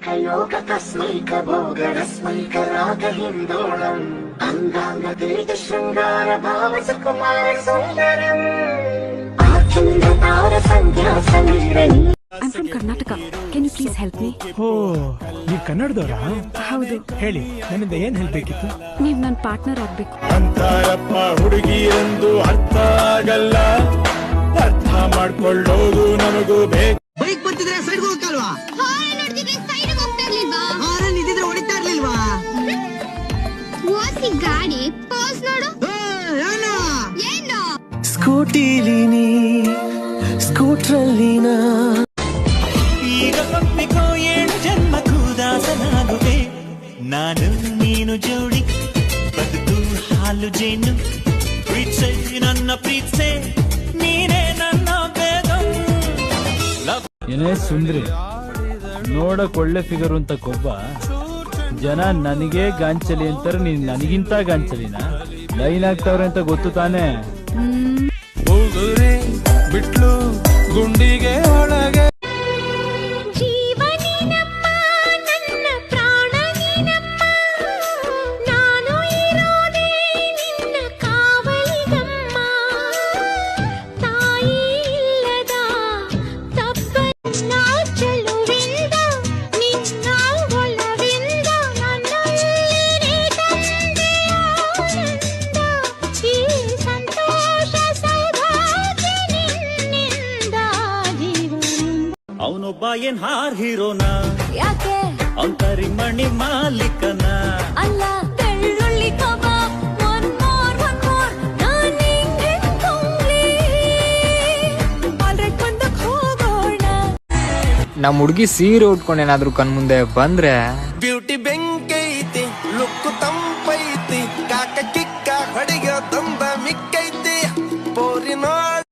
ಕಯೋಗ ತಸ್ಮೈಕ ಭೋಗರಸ್ಮೈಕ ರಾಗ ಹಿಂದೋಳಂ ಅಂಗಾಂಗ ತೇಜ ಶೃಂಗಾರ ಭಾವ ಸುಕುಮಾರ ಸುಂದರಂ ಆಚಂದ ತಾರ ಸಂಧ್ಯಾ ಸಮೀರಣಿ. I'm from Karnataka. Can you please help me? ಓ ನೀವು ಕನ್ನಡದವರಾ? ಹೌದು. ಹೇಳಿ, ನನ್ನಿಂದ ಏನ್ ಹೆಲ್ಪ್ ಬೇಕಿತ್ತು? ನೀವ್ ನನ್ನ ಪಾರ್ಟ್ನರ್ ಆಗ್ಬೇಕು. ಅಂತಾರಪ್ಪ ಹುಡುಗಿ ಎಂದು ಅರ್ಥ ಆಗಲ್ಲ, ಅರ್ಥ ಮಾಡ್ಕೊಳ್ಳೋದು ನಮಗೂ ಬೇಕು. ಬೈಕ್ ಬರ್ತಿದ್ರೆ ಸೈಡ್ ಹೋಗಲ್ವಾ? ಹಾರನ್ ನೋಡ್ತಿದ್ರೆ ಸೈಡ್ ಹೋಗ್ತಾ ಇರ್ಲಿಲ್ವಾ? ಹಾರನ್ ಇದ್ದಿದ್ರೆ ಹೊಡಿತಾ ಇರ್ಲಿಲ್ವಾ? ಓಸಿ ಗಾಡಿ ಪೋಸ್ ನೋಡು. ಏನು ಸ್ಕೂಟಿಲಿನಿ ಸ್ಕೂಟ್ರಲ್ಲಿನ ಈಗ ಒಪ್ಪಿಕೋ, 7 ಜನ್ಮಕ್ಕೂ ದಾಸನಾಗುವೆ ನಾನು ನೀನು ಜೋಡಿ, ಬದುಕು ಹಾಲು ಜೇನು, ಪ್ರೀತ್ಸೆ ನನ್ನ ಪ್ರೀತ್ಸೆ, ನೀನೇ ನನ್ನ ಬೇಗ. ಏನೇ ಸುಂದ್ರಿ, ನೋಡಕ್ ಒಳ್ಳೆ ಫಿಗರ್ ಅಂತ ಕೊಬ್ಬ ಜನ ನನಗೆ ಗಾಂಚಲಿ ಅಂತಾರೆ, ನೀನ್ ನನಗಿಂತ ಗಾಂಚಲಿನ ಲೈನ್ ಆಗ್ತಾವ್ರೆ ಅಂತ ಗೊತ್ತು ತಾನೆ. ಬಿಟ್ಲು ಗುಂಡಿಗೆ ಒಳಗೆ ಜೀವನಿನಮ್ಮ ನನ್ನ ಪ್ರಾಣನಿನಮ್ಮ, ನಾನು ಇರೋದೇ ನಿನ್ನ ಕಾವಲಿಗಮ್ಮ, ತಾಯಿ ಇಲ್ಲದ ತಪ್ಪನ್ನ ಚೆಲುವಿಂದ ನಿನ್ನ ಒಲವಿಂದ ನನ್ನಲ್ಲಿ ತಂದೆ ಆನಂದ, ಈ ಸಂತೋಷ ಸೌಭಾಗ್ಯ ನಿನ್ನಿಂದ ಜೀವನ. ಅವನೊಬ್ಬ ಏನ್ ಹಾರ್ ಹೀರೋನ, ಯಾಕೆ ಅಂತರಿ ಮಣಿ ಮಾಲೀಕನ, ಅಲ್ಲ ಬೆಳ್ಳುಳ್ಳಿ ಕಬಾಬ್ ಒನ್ ಮೋರ್ ನಾನು ಹಿಂಗೆ ಕೊಂಗ್ಲಿ ಆಲ್ರೆಡಿ ಬಂದಕ್ಕೆ ಹೋಗೋಣ. ನಮ್ಮ ಹುಡುಗಿ ಸೀರೆ ಉಟ್ಕೊಂಡು ಏನಾದ್ರು ಕಣ್ಮುಂದೆ ಬಂದ್ರೆ ಬ್ಯೂಟಿ ಬೆಂಕೈತಿ, ಲುಕ್ ತಂಪೈತಿ, ಕಾಕ ಕಿಕ್ಕ ಹೊಡಿಗ ತಂದ ಮಿಕ್ಕೈತಿ, ಪೋರಿನೋ